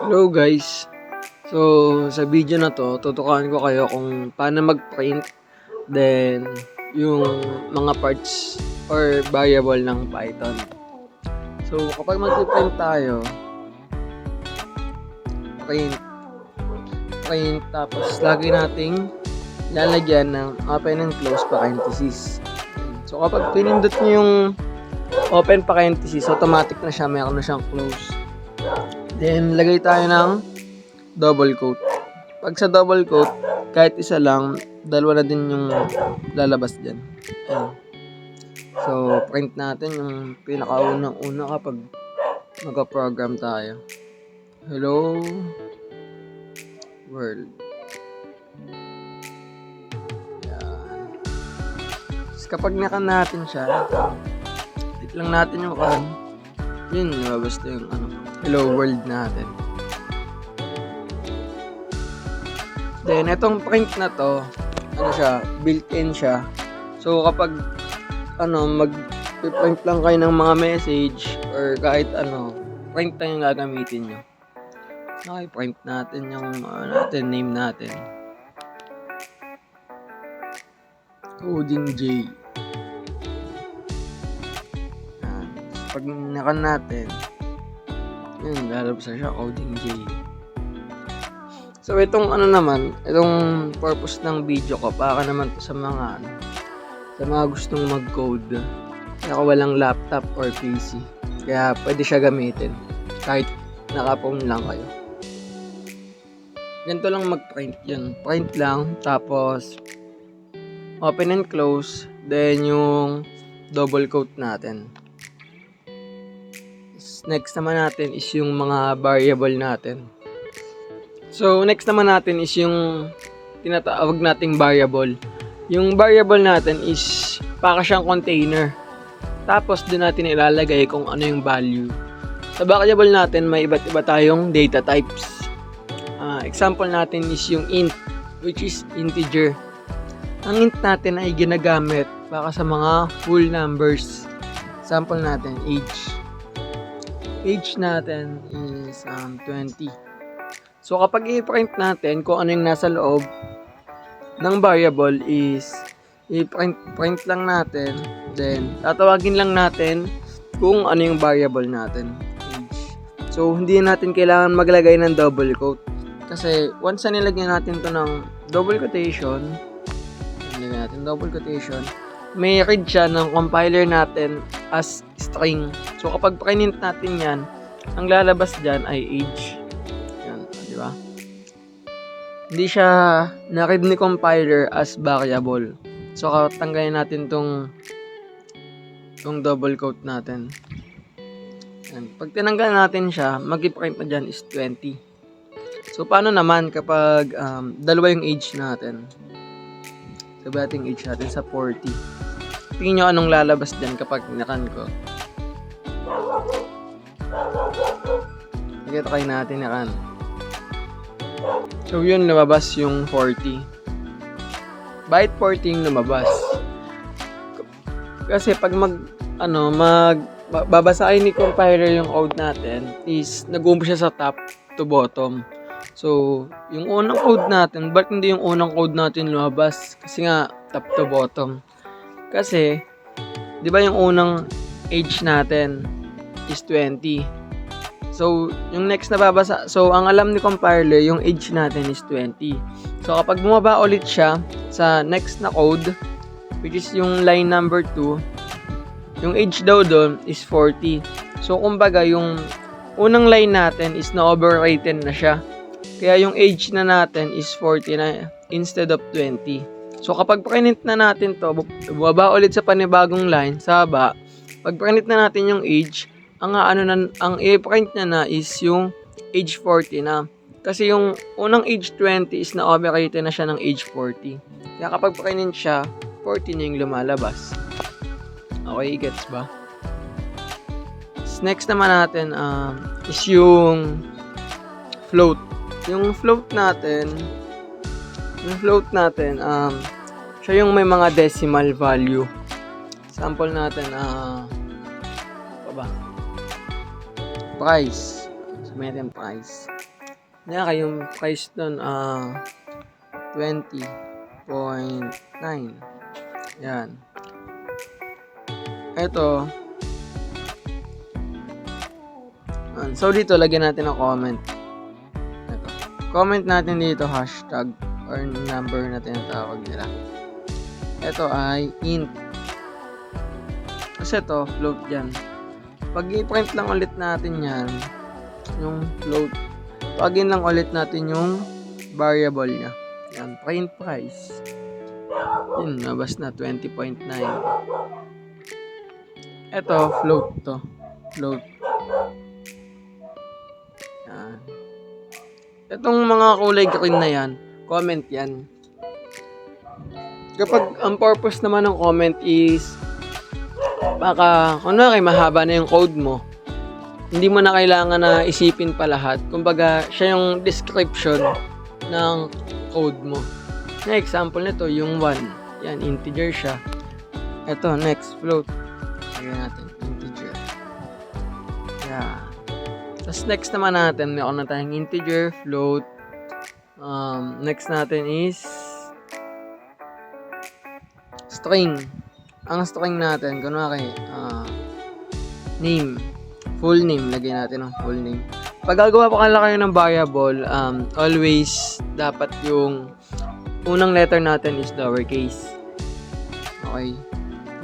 Hello guys. So, sa video na to, tutukan ko kayo kung paano mag-print, then yung mga parts or variable ng Python. So, kapag mag-print tayo, print, tapos lagi nating lalagyan ng open and close parenthesis. So, kapag pinindot nyo yung open parenthesis, automatic na siya, mayroon na siyang close. Then, lagay tayo ng double quote. Pag sa double quote, kahit isa lang, dalawa na din yung lalabas dyan. Ayan. So, print natin yung pinakaunang-una kapag mag-program tayo. Hello world. Ayan. Tapos kapag nakan natin siya, click lang natin yung kan. Yun, lumabas na yung hello world natin. Then, itong print na to, built-in siya. So, kapag, mag-print lang kayo ng mga message, or kahit print lang yung gagamitin nyo. Okay, print natin yung, name natin. Coding J. Pag nakan natin, yun, lalabas na siya, Coding J. So, itong itong purpose ng video ko, para naman to sa mga gustong mag-code. Kaya walang laptop or PC. Kaya pwede siya gamitin. Kahit naka-phone lang kayo. Ganito lang mag-print yun. Print lang, tapos open and close, then yung double quote natin. Next naman natin is yung mga variable natin. So, next naman natin is yung tinatawag nating variable. Yung variable natin is para siyang container. Tapos, doon natin ilalagay kung ano yung value. Sa variable natin, may iba't iba tayong data types. Example natin is yung int, which is integer. Ang int natin ay ginagamit para sa mga full numbers. Example natin, age. Age natin is 20. So, kapag i-print natin kung ano yung nasa loob ng variable is i-print lang natin, then tatawagin lang natin kung ano yung variable natin, age. So, hindi natin kailangan maglagay ng double quote. Kasi, once na nilagyan natin to ng double quotation, may read siya ng compiler natin as string. So, kapag print natin yan, ang lalabas dyan ay age. Yan, di ba? Hindi siya na-read ni compiler as variable. So, tanggalin natin tong double quote natin. Yan. Pag tinanggal natin siya, mag-print na dyan is 20. So, paano naman kapag dalawa yung age natin? Sabi natin age natin sa 40. Tingin nyo anong lalabas dyan kapag nakan ko. Sige, try natin nakan. So, yun, lumabas yung 40. Bakit 40 yung lumabas? Kasi pag babasahin ni compiler yung code natin is nag-uumpisa siya sa top to bottom. So, yung unang code natin, ba't hindi yung unang code natin lumabas? Kasi nga, top to bottom. Kasi, di ba yung unang age natin is 20. So, yung next na babasa, so, ang alam ni compiler, yung age natin is 20. So, kapag bumaba ulit siya sa next na code, which is yung line number 2, yung age daw doon is 40. So, kumbaga, yung unang line natin is na-overwritten na siya. Kaya yung age na natin is 40 na instead of 20. So, kapag print na natin to, bumaba ulit sa panibagong line, sa haba, pag print na natin yung age, ang i-print na is yung age 40 na. Kasi yung unang age 20 is na-overwritten na siya ng age 40. Kaya kapag print siya, 40 na yung lumalabas. Okay, gets ba? Next naman natin is yung float. Yung float natin, siya yung may mga decimal value. Sample natin, price. Sabihin natin price. Kaya yung price nun, 20.9. Yan. Ito. So, dito, lagyan natin ng comment. Ito. Comment natin dito, hashtag or number na tinatawag nila. Ito ay int. Kasi ito, float yan. Pag i-print lang ulit natin yan, yung float, pagin lang ulit natin yung variable niya. Yan, print price. Yun, nabas na 20.9. Ito, float to. Float. Yan. Itong mga kulay green na yan, comment yan. Kapag ang purpose naman ng comment is baka, kunwari mahaba na yung code mo, hindi mo na kailangan na isipin pa lahat. Kumbaga, siya yung description ng code mo. Na example nito, yung 1. Yan, integer siya. Ito, next, float. Lagyan natin, integer. Yan. Tapos next naman natin, meron na tayong integer, float. Next natin is string. Ang string natin, kunwari, name. Full name, lagyan natin ng full name. Pag gagawa pa kayo ng variable, always dapat yung unang letter natin is lowercase. Okay.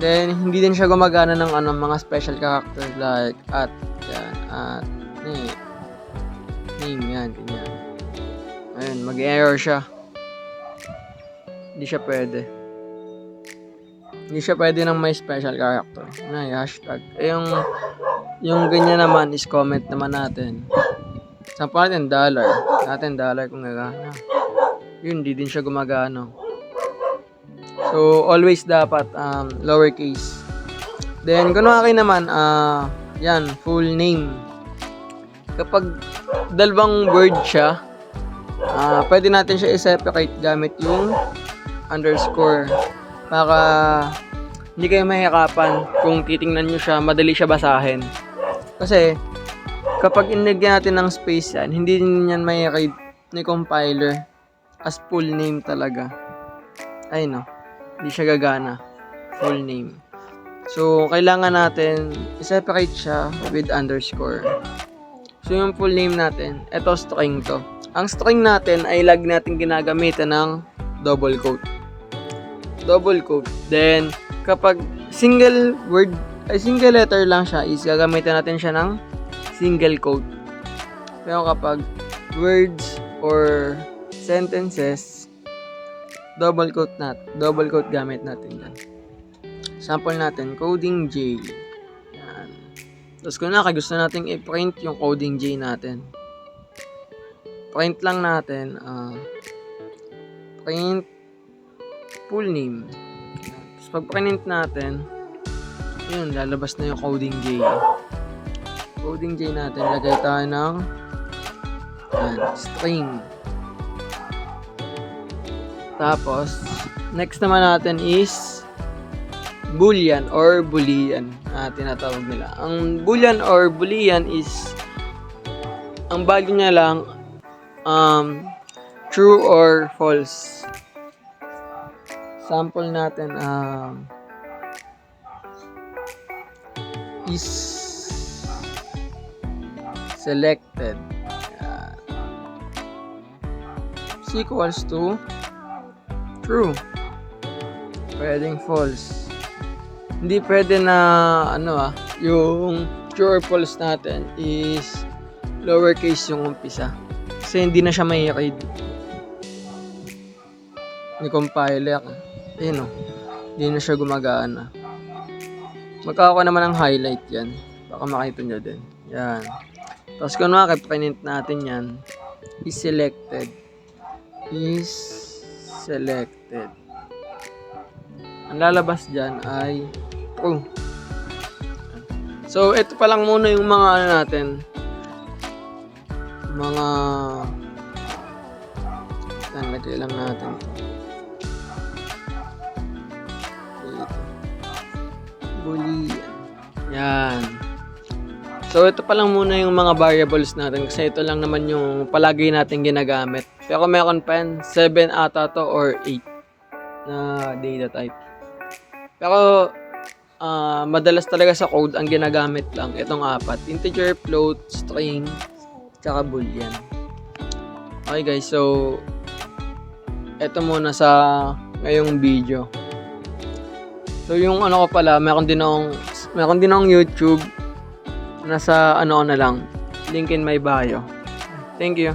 Then, hindi din siya gumagana ng mga special characters like at, yan, at, name, yan, ganyan. Ayun, mag-error siya. Hindi siya pwede. Hindi siya pwede ng may special character. Hashtag. Yung ganyan naman is comment naman natin. Sample natin dollar. Kung gagana. Yun, di din siya gumagana. So, always dapat lowercase. Then, kunwari naman, yan, full name. Kapag dalawang word siya, pwede natin siya i-separate gamit yung underscore. Para hindi kayo mahirapan kung titingnan nyo siya, madali siya basahin. Kasi, kapag inilagyan natin ng space yan, hindi din yan may read ni compiler as full name talaga. Ay no, hindi siya gagana. Full name. So, kailangan natin i-separate siya with underscore. So, yung full name natin, eto string to. Ang string natin ay lagi natin ginagamitan ng double quote. Double quote. Then, kapag single word, ay single letter lang siya, is gagamitan natin siya ng single quote. Pero kapag words or sentences, double quote gamit natin yan. Sample natin, coding J. Yan. Tapos kung gusto natin i-print yung coding J natin. Print lang natin, print full name. Tapos pag print natin, yun, lalabas na yung coding J. Coding J natin, lagay tayo ng string. Tapos, next naman natin is boolean or boolean. Tinatawag nila. Ang boolean or boolean is ang value niya lang true or false. Sample natin is selected. Is equals to true. Pwedeng false. Hindi pwede na yung true or false natin is lowercase yung umpisa. Kasi hindi na siya may read ni compiler. Ayun hindi na siya gumagana. Magkakaroon naman ng highlight yan. Baka makita nyo din. Yan. Tapos kung print natin yan, is selected. Is selected. Ang lalabas dyan ay true. So, ito pa lang muna yung mga natin. Mga lagay lang natin dito. Boolean. Yan. So, So, ito pa lang muna yung mga variables natin kasi ito lang naman yung palagi natin ginagamit. Pero meron pa yan, 7 ata to or 8 na data type. Pero, madalas talaga sa code ang ginagamit lang itong 4. Integer, float, string, tsaka boolean. Okay guys, so ito muna sa ngayong video. So yung ano ko pala, meron din akong YouTube. Nasa ano na lang, link in my bio. Thank you.